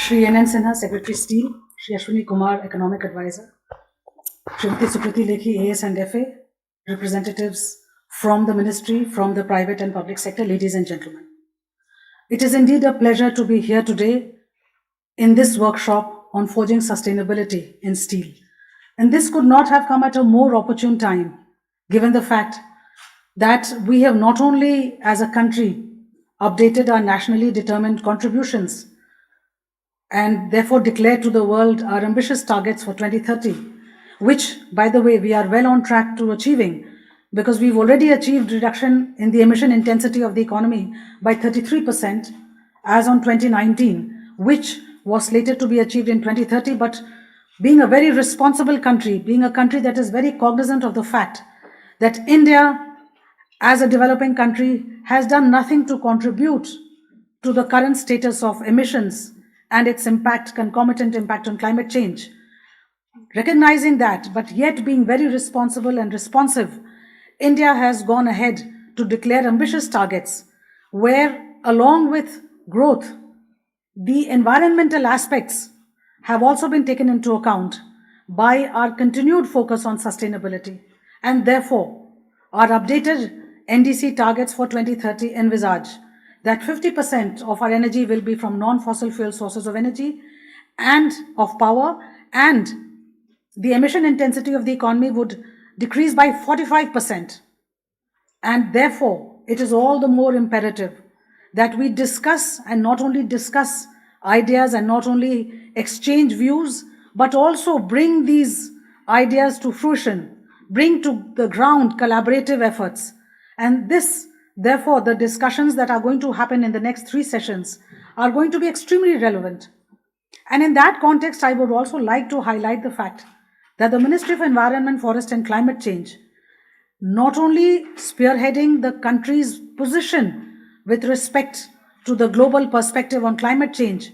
Shri N. N. Sinha, Secretary Steel, Shri Ashwini Kumar, Economic Advisor, Srimati Sukriti Lekhi, AS and FA, representatives from the Ministry, from the private and public sector, ladies and gentlemen. It is indeed a pleasure to be here today in this workshop on forging sustainability in steel. And this could not have come at a more opportune time, given the fact that we have not only as a country updated our nationally determined contributions and therefore declared to the world our ambitious targets for 2030, which, by the way, we are well on track to achieving, because we've already achieved reduction in the emission intensity of the economy by 33% as on 2019, which was slated to be achieved in 2030. But being a very responsible country, being a country that is very cognizant of the fact that India, as a developing country, has done nothing to contribute to the current status of emissions and its impact, concomitant impact on climate change. Recognizing that, but yet being very responsible and responsive, India has gone ahead to declare ambitious targets where, along with growth, the environmental aspects have also been taken into account by our continued focus on sustainability. And therefore, our updated NDC targets for 2030 envisage that 50% of our energy will be from non-fossil fuel sources of energy and of power, and the emission intensity of the economy would decrease by 45%. And therefore, it is all the more imperative that we discuss, and not only discuss ideas and not only exchange views, but also bring these ideas to fruition, bring to the ground collaborative efforts. And this, therefore, the discussions that are going to happen in the next 3 sessions are going to be extremely relevant. And in that context, I would also like to highlight the fact that the Ministry of Environment, Forest and Climate Change, not only spearheading the country's position with respect to the global perspective on climate change,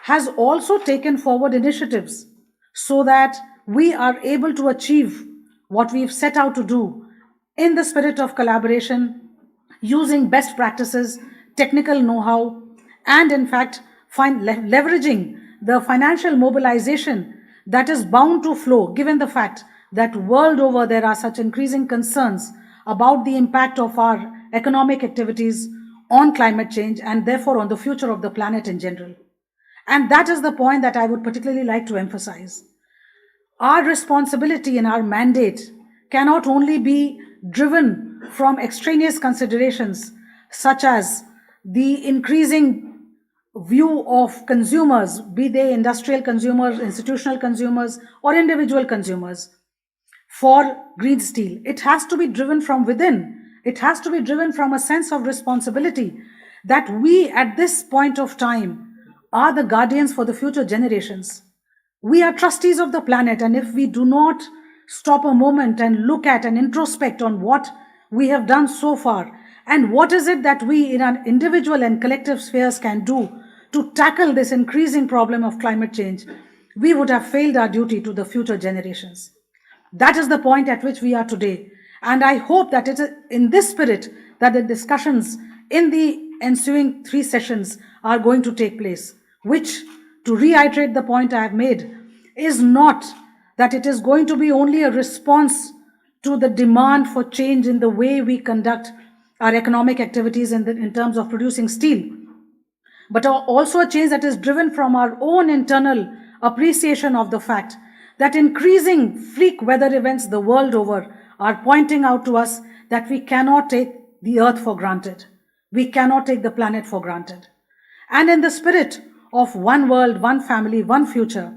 has also taken forward initiatives so that we are able to achieve what we've set out to do in the spirit of collaboration, using best practices, technical know-how, and in fact, leveraging the financial mobilization that is bound to flow, given the fact that world over there are such increasing concerns about the impact of our economic activities on climate change and therefore on the future of the planet in general. And that is the point that I would particularly like to emphasize. Our responsibility and our mandate cannot only be driven from extraneous considerations such as the increasing view of consumers, be they industrial consumers, institutional consumers, or individual consumers, for green steel. It has to be driven from within. It has to be driven from a sense of responsibility that we, at this point of time, are the guardians for the future generations. We are trustees of the planet, and if we do not stop a moment and look at and introspect on what we have done so far, and what is it that we in our individual and collective spheres can do to tackle this increasing problem of climate change, we would have failed our duty to the future generations. That is the point at which we are today. And I hope that it is in this spirit that the discussions in the ensuing 3 sessions are going to take place, which, to reiterate the point I have made, is not that it is going to be only a response to the demand for change in the way we conduct our economic activities in terms of producing steel, but also a change that is driven from our own internal appreciation of the fact that increasing freak weather events the world over are pointing out to us that we cannot take the earth for granted. We cannot take the planet for granted. And in the spirit of one world, one family, one future,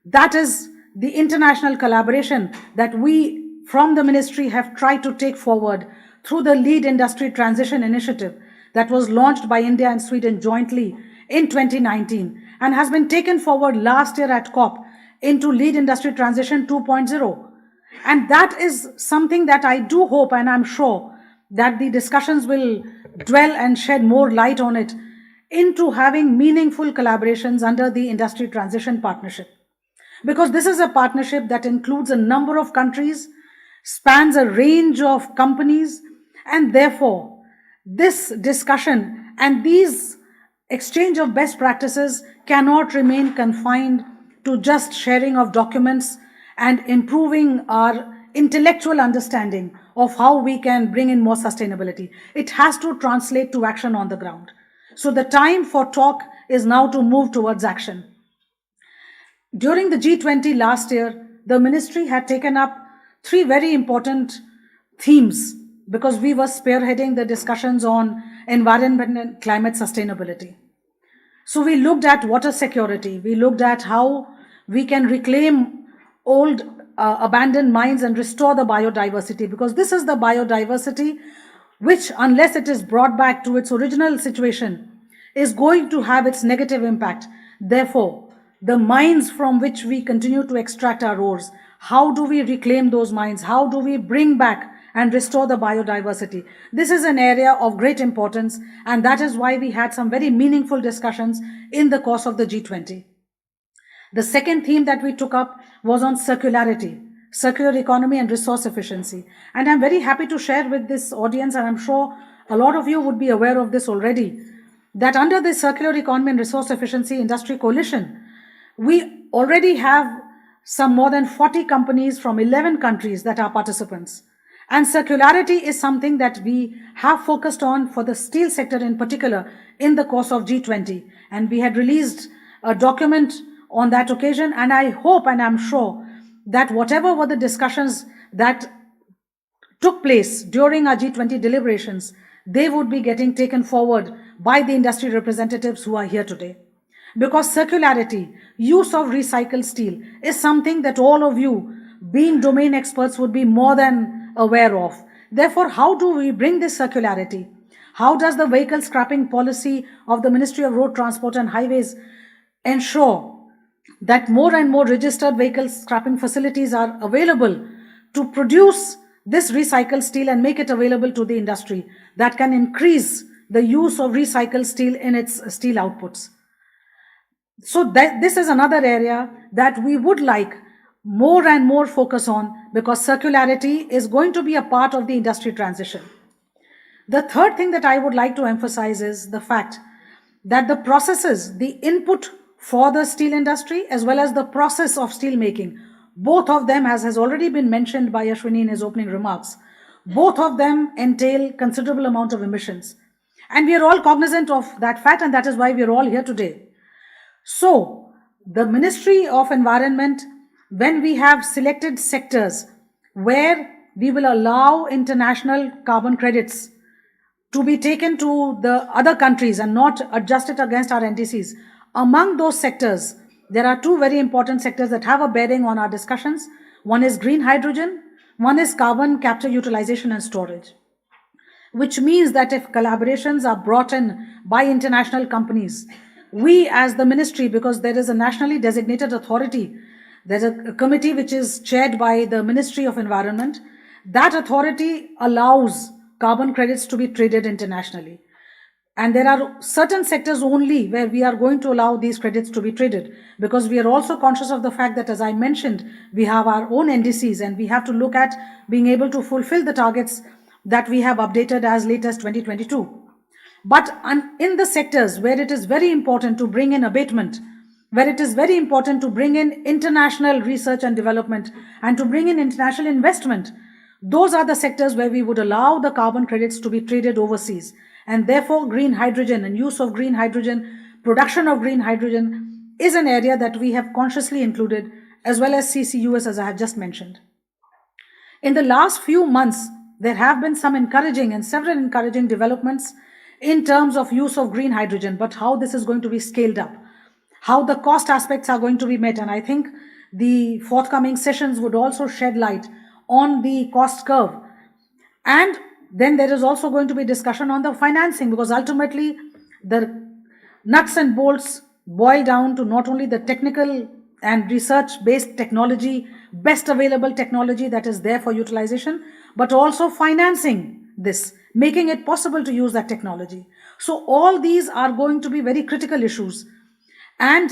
that is the international collaboration that we from the ministry have tried to take forward through the Lead Industry Transition Initiative that was launched by India and Sweden jointly in 2019 and has been taken forward last year at COP into Lead Industry Transition 2.0. And that is something that I do hope, and I'm sure that the discussions will dwell and shed more light on it, into having meaningful collaborations under the Industry Transition Partnership. Because this is a partnership that includes a number of countries, spans a range of companies, and therefore this discussion and these exchange of best practices cannot remain confined to just sharing of documents and improving our intellectual understanding of how we can bring in more sustainability. It has to translate to action on the ground. So the time for talk is now to move towards action. During the G20 last year, the ministry had taken up 3 very important themes because we were spearheading the discussions on environment and climate sustainability. So we looked at water security, we looked at how we can reclaim old abandoned mines and restore the biodiversity, because this is the biodiversity which, unless it is brought back to its original situation, is going to have its negative impact. Therefore, the mines from which we continue to extract our ores, how do we reclaim those mines? How do we bring back and restore the biodiversity? This is an area of great importance, and that is why we had some very meaningful discussions in the course of the G20. The second theme that we took up was on circularity, circular economy and resource efficiency. And I'm very happy to share with this audience, and I'm sure a lot of you would be aware of this already, that under the Circular Economy and Resource Efficiency Industry Coalition, we already have some more than 40 companies from 11 countries that are participants. And circularity is something that we have focused on for the steel sector in particular in the course of G20. And we had released a document on that occasion. And I hope and I'm sure that whatever were the discussions that took place during our G20 deliberations, they would be getting taken forward by the industry representatives who are here today. Because circularity, use of recycled steel, is something that all of you, being domain experts, would be more than aware of. Therefore, how do we bring this circularity? How does the vehicle scrapping policy of the Ministry of Road Transport and Highways ensure that more and more registered vehicle scrapping facilities are available to produce this recycled steel and make it available to the industry that can increase the use of recycled steel in its steel outputs? So this is another area that we would like more and more focus on, because circularity is going to be a part of the industry transition. The third thing that I would like to emphasize is the fact that the processes, the input for the steel industry as well as the process of steel making, both of them, as has already been mentioned by Ashwini in his opening remarks, both of them entail considerable amount of emissions. And we are all cognizant of that fact, and that is why we are all here today. So, the Ministry of Environment, when we have selected sectors where we will allow international carbon credits to be taken to the other countries and not adjusted against our NDCs, among those sectors, there are 2 very important sectors that have a bearing on our discussions. One is green hydrogen, one is carbon capture, utilization and storage. Which means that if collaborations are brought in by international companies, we as the ministry, because there is a nationally designated authority, there's a committee which is chaired by the Ministry of Environment, that authority allows carbon credits to be traded internationally. And there are certain sectors only where we are going to allow these credits to be traded, because we are also conscious of the fact that, as I mentioned, we have our own NDCs and we have to look at being able to fulfill the targets that we have updated as late as 2022. But in the sectors where it is very important to bring in abatement, where it is very important to bring in international research and development and to bring in international investment, those are the sectors where we would allow the carbon credits to be traded overseas. And therefore, green hydrogen and use of green hydrogen, production of green hydrogen is an area that we have consciously included, as well as CCUS, as I have just mentioned. In the last few months, there have been some encouraging and several encouraging developments in terms of use of green hydrogen, but how this is going to be scaled up, how the cost aspects are going to be met. And I think the forthcoming sessions would also shed light on the cost curve. And then there is also going to be discussion on the financing, because ultimately the nuts and bolts boil down to not only the technical and research-based technology, best available technology that is there for utilization, but also financing this, making it possible to use that technology. So all these are going to be very critical issues. And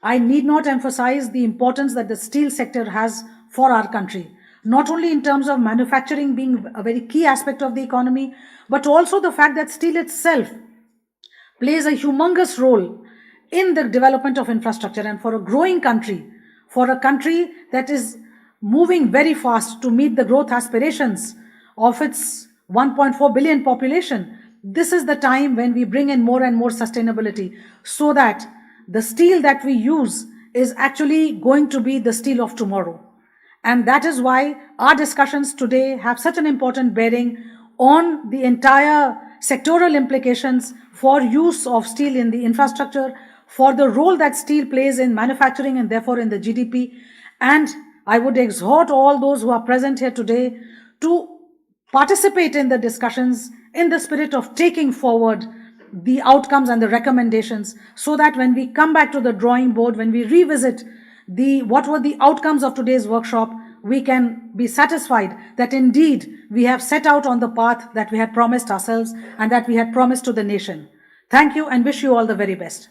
I need not emphasize the importance that the steel sector has for our country, not only in terms of manufacturing being a very key aspect of the economy, but also the fact that steel itself plays a humongous role in the development of infrastructure, and for a growing country, for a country that is moving very fast to meet the growth aspirations of its 1.4 billion population, this is the time when we bring in more and more sustainability, so that the steel that we use is actually going to be the steel of tomorrow. And that is why our discussions today have such an important bearing on the entire sectoral implications for use of steel in the infrastructure, for the role that steel plays in manufacturing and therefore in the GDP. And I would exhort all those who are present here today to participate in the discussions in the spirit of taking forward the outcomes and the recommendations, so that when we come back to the drawing board, when we revisit what were the outcomes of today's workshop, we can be satisfied that indeed we have set out on the path that we had promised ourselves and that we had promised to the nation. Thank you and wish you all the very best.